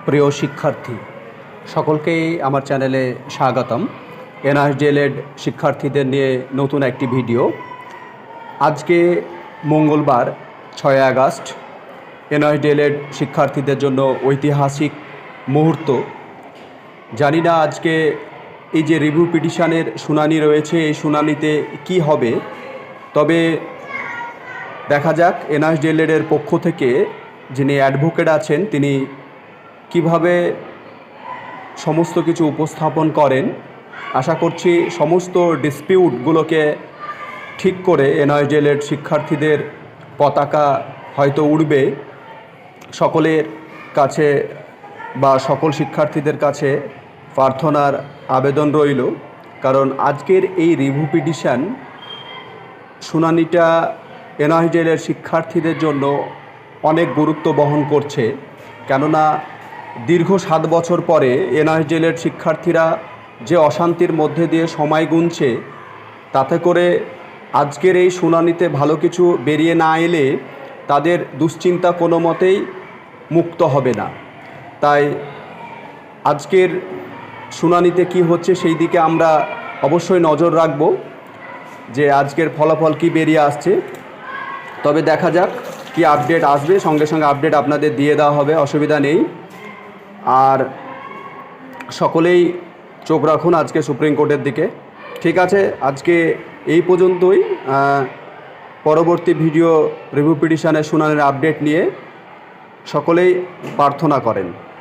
প্রিয় শিক্ষার্থী সকলকেই আমার চ্যানেলে স্বাগতম। এনআইএসডিএলএড শিক্ষার্থীদের নিয়ে নতুন একটি ভিডিও। আজকে মঙ্গলবার 6 আগস্ট, এনআইএসডিএলএড শিক্ষার্থীদের জন্য ঐতিহাসিক মুহূর্ত। জানি না আজকে এই যে রিভিউ পিটিশনের শুনানি রয়েছে, এই শুনানিতে কি হবে, তবে দেখা যাক এনআইএসডিএলএড পক্ষ থেকে যিনি অ্যাডভোকেট আছেন তিনি কিভাবে সমস্ত কিছু উপস্থাপন করেন। আশা করছি সমস্ত ডিসপিউটগুলোকে ঠিক করে এনআইএসডিএলএড শিক্ষার্থীদের পতাকা হয়তো উড়বে। সকলের কাছে বা সকল শিক্ষার্থীদের কাছে প্রার্থনার আবেদন রইল, কারণ আজকের এই রিভিউ পিটিশন শুনানিটা এনআইএসডিএলএড শিক্ষার্থীদের জন্য অনেক গুরুত্ব বহন করছে। কেননা দীর্ঘ 7 বছর পরে এনআইএসডিএলএড শিক্ষার্থীরা যে অশান্তির মধ্যে দিয়ে সময় গুনছে, তাতে করে আজকের এই শুনানিতে ভালো কিছু বেরিয়ে না এলে তাদের দুশ্চিন্তা কোনো মতেই মুক্ত হবে না। তাই আজকের শুনানিতে কি হচ্ছে সেই দিকে আমরা অবশ্যই নজর রাখব যে আজকের ফলাফল কি বেরিয়ে আসছে। তবে দেখা যাক কি আপডেট আসবে, সঙ্গে সঙ্গে আপডেট আপনাদের দিয়ে দেওয়া হবে, অসুবিধা নেই। আর সকলেই চোখ রাখুন আজকে সুপ্রিম কোর্টের দিকে। ঠিক আছে, আজকে এই পর্যন্তই। পরবর্তী ভিডিও রিভিউ পিটিশনের শুনানির আপডেট নিয়ে সকলেই প্রার্থনা করেন।